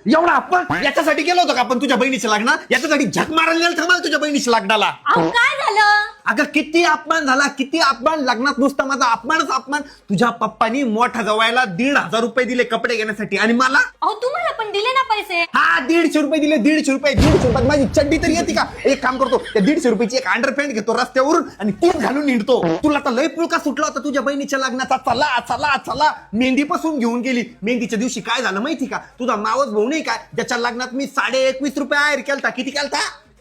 एवढा आपण याच्यासाठी गेलो होतो का आपण तुझ्या बहिणीच्या लग्नात? याच्यासाठी झक मारायला गेलं थांबा तुझ्या बहिणीच्या लग्नाला. अहो काय झालं? अगं किती अपमान झाला, किती अपमान. लग्नात नुसता माझा अपमानच अपमान. तुझ्या पप्पानी मोठ्या जवायला 1,500 रुपये दिले कपडे घेण्यासाठी आणि मला अहो तुम्हाला पण दिले ना पैसे. हा 150 रुपये दिले. 150 रुपये. 150 रुपयात माझी चड्डी तरी येते का? एक काम करतो, त्या 150 रुपयाची एक अंडरपॅन्ट घेतो रस्त्यावरून आणि तीच घालून निघतो. तुला तर लय पुळका सुटला होता तुझ्या बहिणीच्या लग्नाचा. चला चला चला मेहंदी पासून घेऊन गेली. मेहंदीच्या दिवशी काय झालं माहिती का? तुझा मावस भाऊ नाही काय, ज्याच्या लग्नात मी 21.5 रुपये आयर केलता. किती केलता?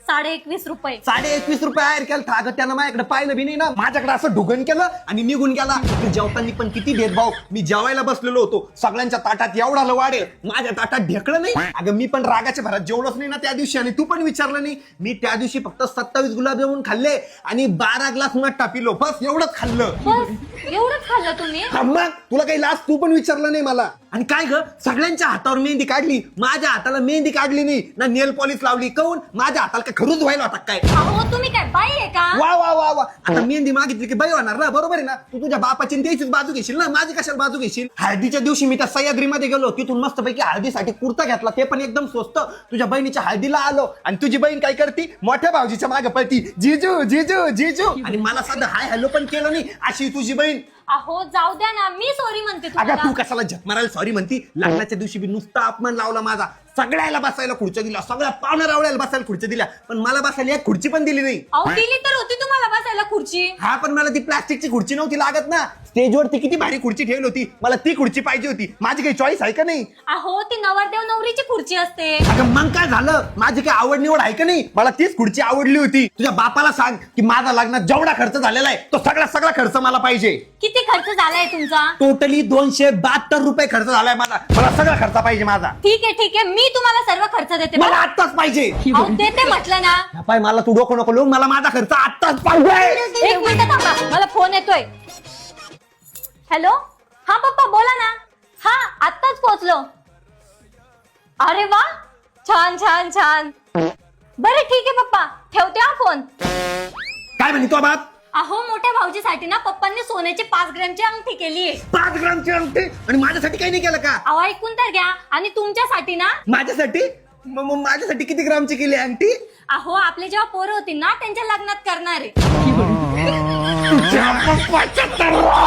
21.5 रुपये. 21.5 रुपये आयर केलता. अगं त्यानं माझ्याकडे पाहिलं बी नाही ना, माझ्याकडे असं ढुगण केलं आणि निघून गेला. जेवताना पण किती भेदभाव. मी जेवायला बसलेलो होतो, सगळ्यांच्या ताटात एवढा वाढेल, माझ्या ताटात ढेकळं नाही. अगं मी पण रागाच्या भरात जेवलोच नाही ना त्या दिवशी. आणि तू पण विचारलं नाही. मी त्या दिवशी फक्त 27 गुलाबजामुन खाल्ले आणि 12 ग्लास मट्टा पिलो. बस एवढंच खाल्लं. बस एवढंच खाल्लं तुम्ही? मग तुला काही लास्ट तू पण विचारलं नाही मला. आणि काय ग, सगळ्यांच्या हातावर मेहंदी काढली, माझ्या हाताला मेहंदी काढली नाही ना. नेल पॉलिश लावली. काऊन? माझ्या हाताला काय खरूच व्हायला होता काय? अहो तुम्ही काय बाई आहे का? वा वा वा वा. आता मेहंदी मागितली की बाई होणार ना, बरोबर आहे ना? तू तुझ्या बापाची आणि द्यायचीच बाजू घेशील ना, माझी कशाला बाजू घेशील? हळदीच्या दिवशी मी त्या सह्याद्रीमध्ये गेलो, तिथून मस्तपैकी हळदीसाठी कुर्ता घेतला, ते पण एकदम स्वस्त. तुझ्या बहिणीच्या हळदीला आलो आणि तुझी बहीण काय करती? मोठ्या भाऊजीच्या मागे पळती, जिजू जिजू जिजू. आणि मला साधं हाय हॅलो पण केलं नाही. अशी तुझी बहीण. अहो जाऊ द्या ना, मी सॉरी म्हणते अगं तुम्हाला. तू कशाला झक मारायला सॉरी म्हणती? लग्नाच्या दिवशी मी नुसता अपमान लावला माझा. सगळ्याला बसायला खुर्च्या दिल्या, सगळ्या पाहुण्या रावळ्याला बसायला खुर्च्या दिल्या, पण मला बसायला एक खुर्ची पण दिली नाही. अहो दिली तर होती तुम्हाला बसायला खुर्ची. हा पण मला ती प्लास्टिकची खुर्ची नव्हती लागत ना. स्टेजवरती किती भारी खुर्ची ठेवली होती, मला ती खुर्ची पाहिजे होती. माझी काही चॉईस आहे का नाही? अहो ती नवरदेव नवरीची खुर्ची असते. अगं मग काय झालं? माझी काही आवड निवड आहे का नाही? मला तीच खुर्ची आवडली होती. तुझ्या बापाला सांग की माझा लग्नात जेवढा खर्च झालेला आहे तो सगळा खर्च मला पाहिजे. किती खर्च झालाय तुमचा? टोटली 272 रुपये खर्च झालाय माझा. मला सगळा खर्च पाहिजे माझा. ठीक आहे मी तुम्हाला सर्व खर्च देते. मला आत्ताच पाहिजे. अहो देते म्हटलं ना. पाय मला तू डोकं नको लावू. मला माझा खर्च आत्ताच पाहिजे. एक मिनिट थांबा, मला फोन येतोय. हॅलो, हा पप्पा बोला ना. हा आत्ताच पोहोचलो. अरे वा, छान छान छान. बरं ठीक आहे पप्पा, ठेवते हा फोन. काय म्हणतो बाप? अहो मोठ्या भाऊजीसाठी ना पप्पांनी सोन्याची 5 ग्रॅमची अंगठी केलीये. 5 ग्रामची अंगठी? आणि माझ्यासाठी काही नाही केलं का? अहो ऐकून तर घ्या. आणि तुमच्यासाठी ना. माझ्यासाठी? मग माझ्यासाठी किती ग्रामची केली अंगठी? अहो आपले जेव्हा पोरं होती ना त्यांच्या लग्नात करणार आहे. तुझ्या पप्पाच्या तर